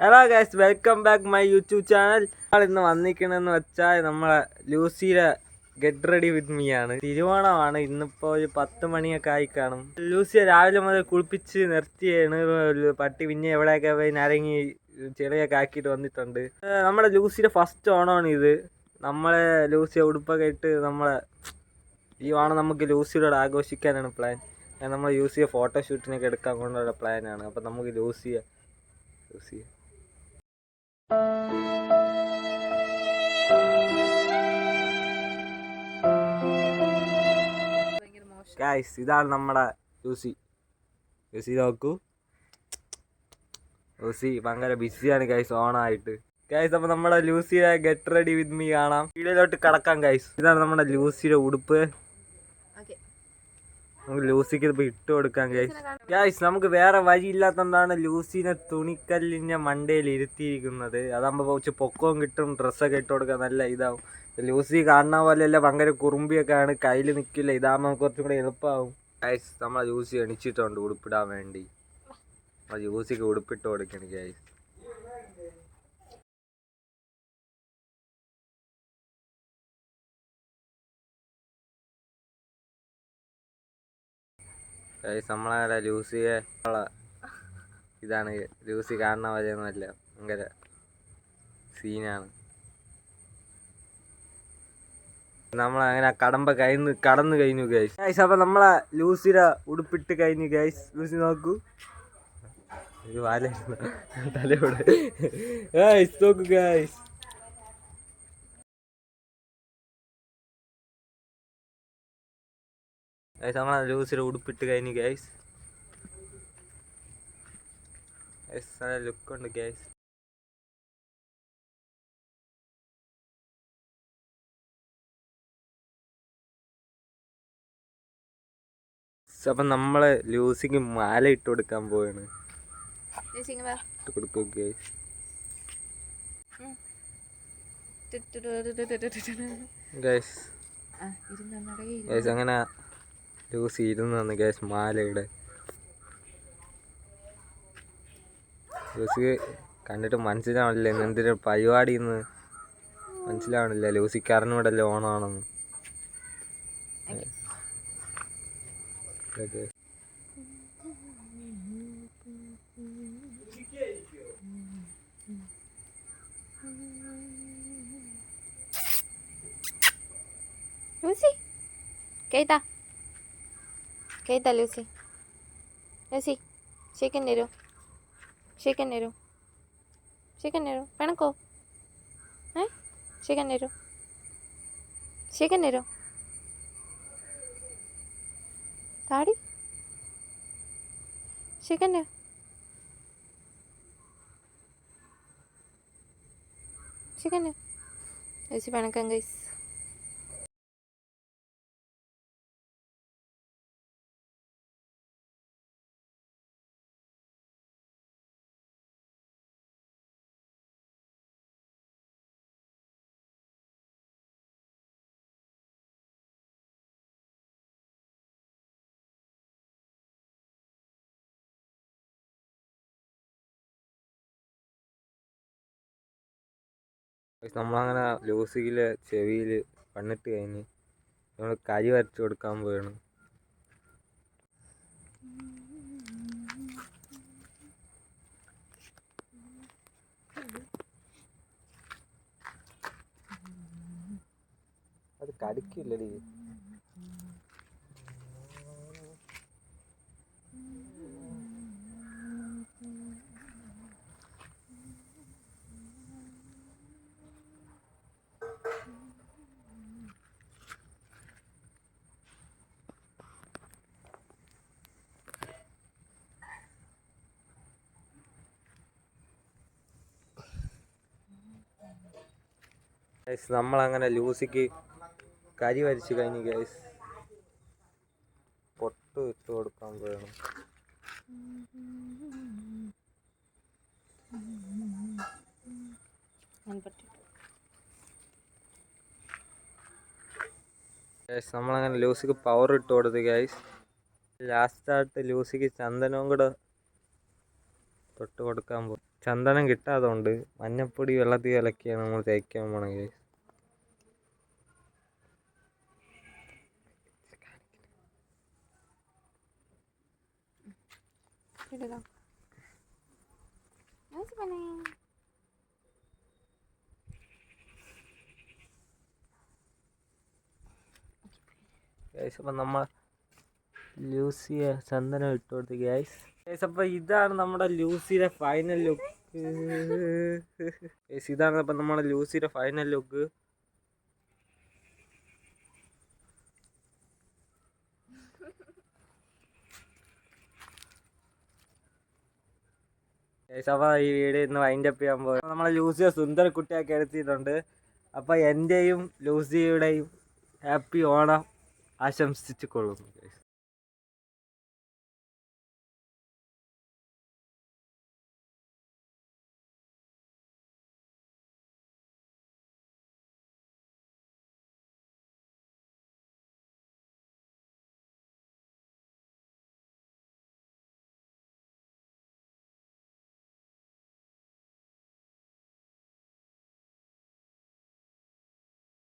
Hello guys, welcome back my YouTube channel. ഇന്ന് വന്നിരിക്കണമെന്ന് വെച്ചാൽ നമ്മളെ ലൂസിയുടെ ഗെറ്റ് റെഡി വിത്ത് മീ ആണ്. തിരുവോണമാണ്. ഇന്നിപ്പോൾ ഒരു 10 മണിയൊക്കെ ആയി കാണും. ലൂസിയെ രാവിലെ മുതൽ കുളിപ്പിച്ച് നിർത്തിയാണ്. പട്ടി പിന്നെ എവിടെയൊക്കെ പോയി നരങ്ങി ചെറിയൊക്കെ ആക്കിയിട്ട് വന്നിട്ടുണ്ട്. നമ്മുടെ ലൂസിയുടെ ഫസ്റ്റ് ഓണമാണ് ഇത്. നമ്മളെ ലൂസിയെ ഉടുപ്പൊക്കെ ഇട്ട് ഈ ഓണം നമുക്ക് ലൂസിയോട് ആഘോഷിക്കാനാണ് പ്ലാൻ. നമ്മൾ ലൂസിയെ ഫോട്ടോഷൂട്ടിനൊക്കെ എടുക്കാൻ കൊണ്ടുള്ള പ്ലാനാണ്. അപ്പം നമുക്ക് ലൂസിയെ ഗൈസ്, ഇതാണ് നമ്മുടെ ലൂസി. നോക്കൂ, ലൂസി ഭയങ്കര ബിസിയാണ് ഗൈസ് ഓണായിട്ട്. ഗൈസ്, അപ്പൊ നമ്മുടെ ലൂസിയെ ഗെറ്റ് റെഡി വിത്ത് മീ കാണാം. വീഡിയോയിലോട്ട് കടക്കാം ഗൈസ്. ഇതാണ് നമ്മുടെ ലൂസിയുടെ ഉടുപ്പ്. നമുക്ക് ലൂസിക്ക് ഇപ്പൊ ഇട്ട് കൊടുക്കാം ഗൈസ്. നമുക്ക് വേറെ വഴിയില്ലാത്തതുകൊണ്ടാണ് ലൂസിനെ തുണിക്കല്ലിന്റെ മണ്ടയിൽ ഇരുത്തിയിരിക്കുന്നത്. അതാകുമ്പോ കുറച്ച് പൊക്കവും കിട്ടും, ഡ്രസ്സൊക്കെ ഇട്ട് കൊടുക്കാൻ നല്ല ഇതാവും. ലൂസി കാണുന്ന പോലെയല്ല, ഭയങ്കര കുറുമ്പിയൊക്കെ ആണ്, കയ്യിൽ നിൽക്കില്ല. ഇതാകുമ്പോൾ കുറച്ചും കൂടെ എളുപ്പമാവും ഗൈസ്. നമ്മളെ ലൂസി എണിച്ചിട്ടുണ്ട് ഉടുപ്പിടാൻ വേണ്ടി. ലൂസിക്ക് ഉടുപ്പിട്ട് കൊടുക്കണം ഗൈസ്. നമ്മളെ ലൂസിയെ ഇതാണ്. ലൂസി കാണുന്ന പോലെയൊന്നുമല്ല, ഭയങ്കര സീനാണ്. നമ്മളങ്ങനെ കടന്നു കഴിഞ്ഞു ഗൈസ്. അപ്പൊ നമ്മളെ ലൂസിയുടെ ഉടുപ്പിട്ട് കഴിഞ്ഞു ഗൈസ്. ലൂസി നോക്കൂ, തലയോട് നോക്കൂ ഗൈസ്. നമ്മളെ ലൂസിയുടെ ഉടുപ്പിട്ട് കഴിഞ്ഞു ഗൈസ്. നല്ല ലുക്കുണ്ട് ഗൈസ്. അപ്പം നമ്മള് ലൂസിക്ക് മാല ഇട്ട് കൊടുക്കാൻ പോവാണ്. കൊടുക്കും ഗൈസ്. ഗൈസ് അങ്ങനെ ലൂസി ഇരുന്ന് ഗൈസ് മാലയുടെ. ലൂസിക്ക് കണ്ടിട്ട് മനസ്സിലാവണില്ല എന്തൊരു പരിപാടിന്ന് മനസ്സിലാവണില്ല. ലൂസിക്ക് അറിഞ്ഞൂടല്ലോ ഓണമാണെന്ന്. Lucy, Keita, Lucy, shake and Nero, Panaco, shake and Nero, Daddy, shake and Nero, Lucy Panacan guys. നമ്മളങ്ങനെ ലൂസിയിലെ ചെവിയിൽ പണിട്ട് കഴിഞ്ഞ് നമ്മൾ കരി വരച്ച് കൊടുക്കാൻ പോവാണ്. അത് കടിക്കില്ലടി. നമ്മളങ്ങനെ ലൂസിക്ക് കരി വരച്ച് കഴിഞ്ഞു ഗൈസ്. പൊട്ട് ഇട്ട് കൊടുക്കാൻ പോയാണ്. നമ്മളങ്ങനെ ലൂസിക്ക് പവർ ഇട്ട് കൊടുത്തു ഗൈസ്. ലാസ്റ്റായിട്ട് ലൂസിക്ക് ചന്ദനവും കൂടെ തൊട്ട് കൊടുക്കാൻ പോകും. ചന്ദനം കിട്ടാത്തതുകൊണ്ട് മഞ്ഞപ്പൊടി വെള്ളത്തിൽ കലക്കിയാണ് നമ്മൾ തേക്കാൻ പോണത് ഗൈസ്. ഇടുക. നൈസ് പണി. ഗൈസ് അപ്പം നമ്മൾ ലൂസിയെ ചന്ദനം ഇട്ട് കൊടുത്ത് ഗൈസ്. ഗൈസ് അപ്പം ഇതാണ് നമ്മുടെ ലൂസിയുടെ ഫൈനൽ ലുക്ക്. ഗൈസ് ഇതാണ് അപ്പം നമ്മുടെ ലൂസിയുടെ ഫൈനൽ ലുക്ക്. ഗൈസ് അപ്പോൾ ഈ വീഡിയോ ഇന്ന് വൈൻഡ് അപ്പ് ചെയ്യാൻ പോകും. നമ്മളെ ലൂസിയെ സുന്ദര കുട്ടിയാക്കി എടുത്തിട്ടുണ്ട്. അപ്പോൾ എൻ്റെയും ലൂസിയുടെയും ഹാപ്പി ഓണം ആശംസിച്ചു കൊള്ളുന്നു.